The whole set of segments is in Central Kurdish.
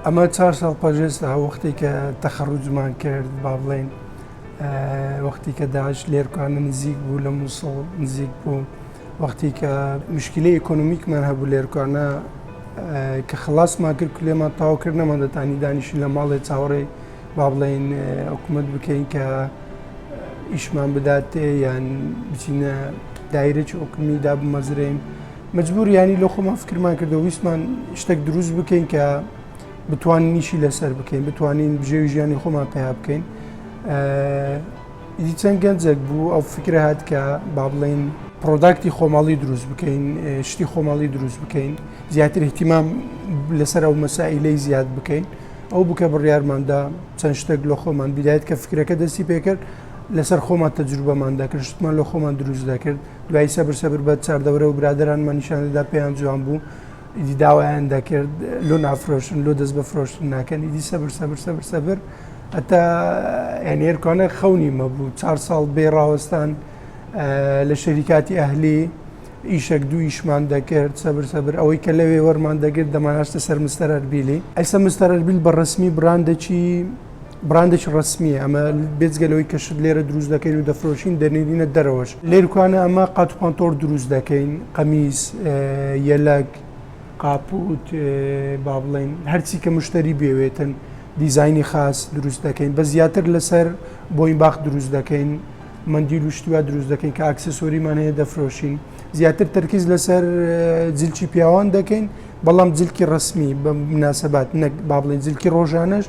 ئەمە 4 ساڵ پەژێستا وەختی کە تەخەڕوجمان کرد با بڵێن وەختی کە داعش لێرکانە نزیک بوو لە مووسڵ نزیک بوو وەختی کە مشکلەی ئیکۆنۆمیکمان هەبوو لێرکانە کە خلاصمان کرد لێمان تاواکرد نەمان دەتانی دانیشی لە ماڵێ چاوەڕێی با بڵێن حکوومەت بکەین کە ئیشمان بداتێ یان بچینە دایرەی حکومیدا بمەزرێن مەجبور ینی لە خۆمان فکرمان کردەوە ویستمان شتێک دروست بکەین کە بتوانین نیشی لەسەر بکەین بتوانین بژێوی ژیانی خۆمان پێیا بکەین ئیدی چەند گەنجێک بوو ئەو فکرە هات کە با بڵێن پرۆداکتی خۆماڵی دروست بکەین شتی خۆماڵی دروست بکەین زیاتر احتیمام لەسەر ئەو مەسائلەی زیاد بکەین ئەو بکە بڕیارماندا چەند شتێک لە خۆمان بیدایەت کە فکرەکە دەستی پێکرد لەسەر خۆمان تەجروبەماندا کرد شتمان لە خۆمان دروست دەکرد دوای سەبر بە چاردەورە و برادرانمان نیشانەدا پێیان جوان بوو ئیدی داوایان دەکرد لۆ نافرۆشن لۆ دەست بە فرۆشتن ناکەن ئیدی سەبر هەتا یانێرکانە خەونی مەبوو 4 ساڵ بێ ڕاوەستان لە شەریکاتی ئەهلی ئیشێک دوو ئیشمان دەکرد سەبر ئەوەی کە لەوێ وەرمان دەگرت دەمانهاتە سەر مستەر ئەربیلی ئەستا مستەر ئەربیل بە ڕسمی براندێکی ڕسمیە ئەمە بێجگەلەوەی کەشت لێرە دروست دەکەین و دەفرۆشین دەنێرینە دەرەوەش لێرکانە ئەمە قات و پانتۆر دروست دەکەین قەمیس یەلەک قاپوت با بڵێن هەرچی کە مشتری بێوێتن دیزایانی خاص دروست دەکەین بە زیاتر لەسەر بۆین باخ دروست دەکەین مندیل و شتیوا دروست دەکەین کە ئاکسسۆریمان هەیە دەفرۆشین زیاتر تەرکیز لەسەر جلکی پیاوان دەکەین بەڵام جلکی ڕسمی بە مناسبات نەک با بڵێن جلکی ڕۆژانەش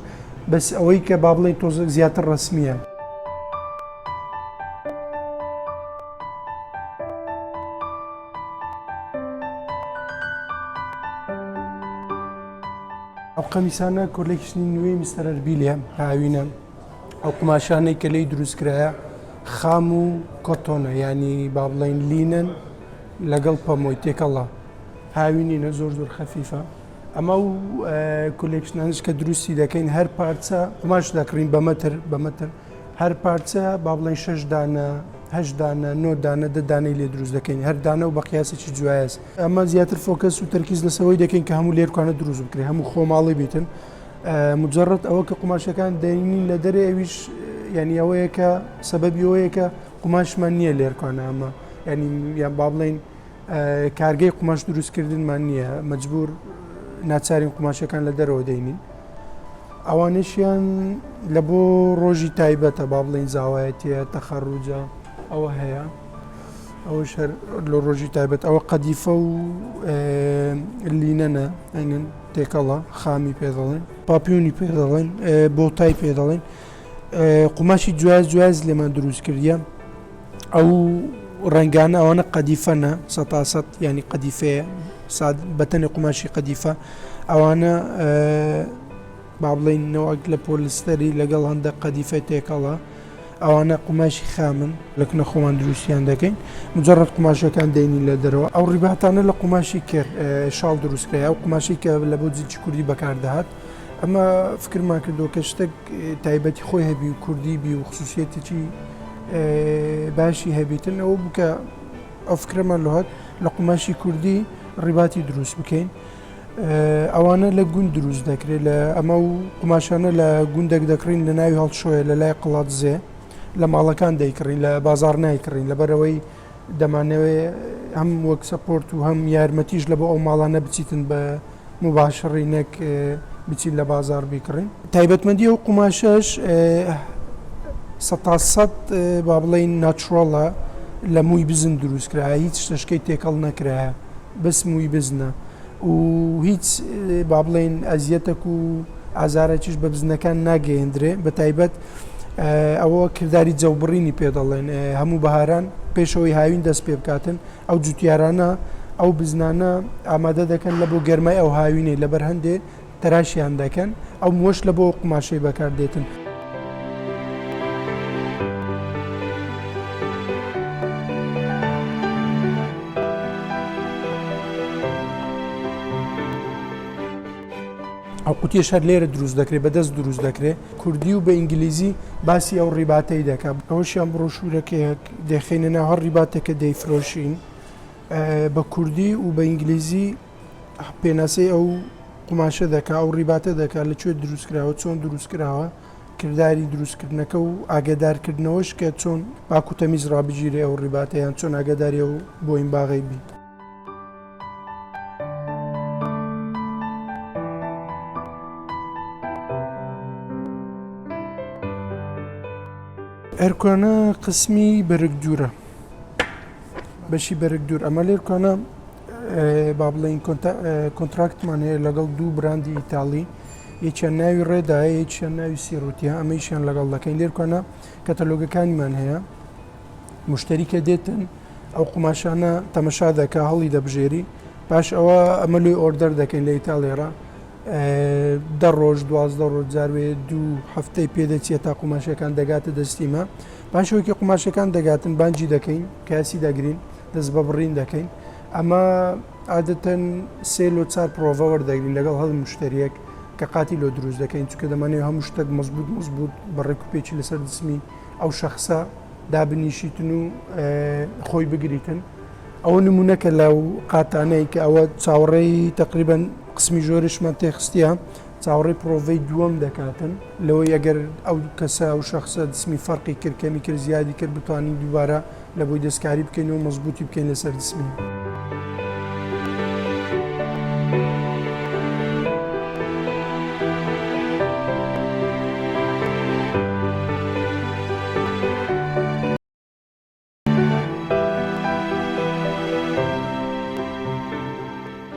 بەس ئەوەی کە با بڵێن تۆزە زیاتر ڕسمیە ئەو قەمیسانە کۆلێکشنی نوێی مستەر ئەربیلیە هاوینە ئەو قماشانەی کە لێی دروستکرایە خام و کۆتۆنە ینی با بڵێن لینن لەگەڵ پەمۆی تێکەڵا هاوینینە زۆر خەفیفە ئەمە و کۆلێکشنانش کە دروستی دەکەین هەر پارچە قماش دەکڕین بەمەتر هەر پارچە با بڵێن 6 دانە 8 دانە 9 دانە 10 دانەی لێ دروست دەکەین هەر دانە و بە قیاسێکی جوایە ئەمە زیاتر فۆکەس و تەرکیز لەسەوەی دەکەین کە هەموو لێرکانە دروست بکرێت هەموو خۆماڵی بیتن مجرد ئەوە کە قماشەکان دەینین لە دەرێ ئەویش ینی ئەوەیە کە سەبەبی ئەوەیە کە قماشمان نییە لێرکانە ئەمە ینی یان با بڵێن کارگەی قماش دروستکردنمان نییە مەجبور ناچارین قماشەکان لە دەرەوە دەینین ئەوانشیان لە بۆ ڕۆژی تایبەتە با بڵێن زاوایەتیە تەخەڕوجە ئەوە هەیە ئەوە شەر لە ڕۆژی تایبەت ئەوە قەدیفە و لینەنە ئەنن تێکەڵە خامی پێ دەڵێن پاپیۆنی پێ دەڵێن بۆتای پێ دەڵێن قماشی جواز لێمان دروست کردیە ئەو ڕنگانە ئەوانە قەدیفەنە 100% ینی قەدیفەیە بەتەنی قماشی قەدیفە ئەوانە با بڵێن نەوەک لە پۆلیستەری لەگەڵ هەندە قەدیفە تێکەڵە ئەوانە قماشی خامن لەکنە خۆمان دروستیان دەکەین مجرد قماشەکان دەینی لە دەرەوە ئەو ڕیباتانە لە قماشی کرد شاڵ دروستکرای ئەو قماشی کە لە بۆ جلکی کوردی بەکاردەهات ئەمە فکرمان کردەوە کە شتێک تایبەتی خۆی هەبی و کوردی بی و خصوصیەتێکی باشی هەبیتن ئەوە بکە ئەو فکرەمان لەهات لە قماشی کوردی ڕیباتی دروست بکەین ئەوانە لە گوند دروست دەکرێت لە ئەمە و قماشانە لە گوندێک دەکڕین لە ناوی هەڵشۆیە لە لای قڵات زێ لە ماڵەکان دەیکڕین لە بازار نایکڕین لەبەرەوەی دەمانەوێت هەم وەک سەپۆرت و هەم یارمەتیش لە بۆ ئەو ماڵانە بچیتن بە مباشڕینەک بچین لە بازار بیکڕین تایبەتمەندی ئەو قماشەش 100% با بڵێن ناچڕۆڵە لە مووی بزن دروستکرا هیچ شتشکەی تێکەڵ نەکرایە بەس مووی بزنە و هیچ با بڵێن ئەزیەتێک و ئازارێکیش بە بزنەکان ناگەیەندرێ بە تایبەت ئەوە کردداری جەوبڕینی پێ دەڵێن هەموو بەهاران پێشەوەی هاوین دەست پێ بکاتن ئەو جوتیارانە ئەو بزنانە ئامادە دەکەن لە بۆ گەرمای ئەو هاوینەی لەبەر هەندێ تەراشیان دەکەن ئەو مۆش لە بۆ قماشەی بەکاردێتن ئەو قوتیە شەر لێرە دروست دەکرێت بەدەست دروست دەکرێت کوردی و بە ئینگلیزی باسی ئەو ڕیباتەی دەکات ئەوەشیان بڕۆشورەکە دەخینە ناو هەر ڕیباتێکە دەیفرۆشین بە کوردی و بە ئینگلیزی پێناسەی ئەو قماشە دەکا ئەو ڕیباتە دەکات لەکوێ دروستکراوە چۆن دروستکراوە کردداری دروستکردنەکە و ئاگدارکردنەوەش کە چۆن باکوتەمیز ڕابگیرێ ئەو ڕیباتەیان چۆن ئاگداری و بۆ این باغی بی. ئەرکۆانە قسمی بەرگدورە بەشی بەرگدور ئەمە لێرکۆانە با بڵین کۆنتراکتمان هەیە لەگەڵ دوو براندی ئیتاڵی یەکیان ناوی ڕێدایە یەکیان ناوی سیڕوتیە ئەمەیشیان لەگەڵ دەکەین لێرکۆانە کەتەلۆگەکانیمان هەیە مشتری کە دێتن ئەو قماشانە تەمەشا دەکا هەڵی دەبژێری پاش ئەوە ئەمە لێ ئۆردەر دەکەین لە ئیتاڵێرە 10 ڕۆژ 12 ڕۆژ جاروێ دوو هەفتەی پێدەچێت تا قماشەکان دەگاتە دەستیمە پاشەوەکی قماشەکان دەگاتن بانجی دەکەین کاسی دەگرین دەست بە بڕین دەکەین ئەمە عادەتەن 3 پرۆڤە وەردەگرین لەگەڵ هەڵ مشتریەک کە قاتی لۆ دروست دەکەین چونکە دەمانێت هەموو شتێک مەزبوط بەڕێک و پێچی لەسەر دسمی ئەو شەخسە دابنیشیتن و خۆی بگریتن ئەوە نمونونەکە لەو قاتانەی کە ئەوە چاوەڕێی تقریبان قسمی ژۆرشمان تێخستیە چاوەڕێی پرۆڤەی دووەم دەکاتن لەوەی ئەگەر ئەو کەسە ئەو شەخصە دسمی فەرقی کرد کەمی کرد زیادی کرد بتوانین دووبارە لە بۆی دەستکاری بکەین و مەزبوطی بکەین لەسەر دسمی.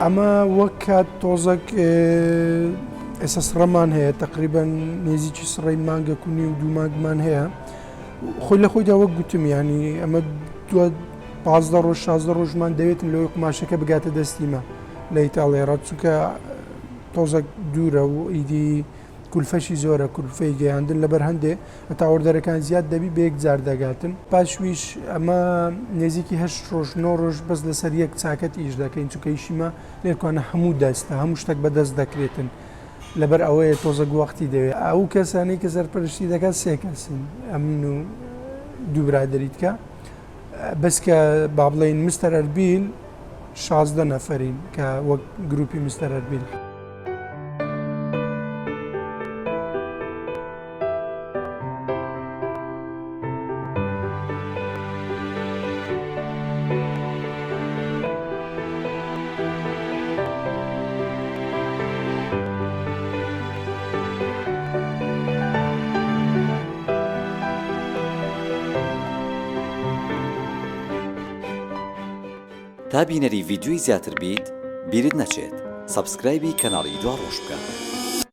ئەمە وەک کات تۆزێک ئێستا سڕەمان هەیە تقریبان نێزیکی سڕی مانگە کونی و دوو مانگمان هەیە خۆی لە خۆیدا وەک گوتم ینی ئەمە 15 ڕۆژ 16 ڕۆژمان دەوێتن لەوەی قماشەکە بگاتە دەستیمە لە ئیتاڵێرە چونکە تۆزێک دوورە و ئیدی کولفەشی زۆرە کولفەی گەیاندن لەبەر هەندێ هەتا ئۆردەرەکان زیاد دەبی بە یەک جار دەگاتن پاشویش ئەمە نێزیکی 8 ڕۆژ 9 ڕۆژ بەس لەسەر یەک چاکەت ئیش دەکەین چونکە ئیشیمە لێرکوانە هەموو دەستە هەموو شتێک بەدەست دەکرێتن لەبەر ئەوەیە تۆزە وەختی دەوێت ئەو کەسانی کە سەرپەرشتی دەکات 3 کەسن ئەمن و دوو برادریت کە بەس کە با بڵێین مستەر ئەربیل 16 نەفەرین کە وەک گروپی مستەر ئەربیل. تا بینەری ڤیدیۆی زیاتر بیت بیرت نەچێت سەبسکرایبی کەناڵی دوا ڕۆژ بکە.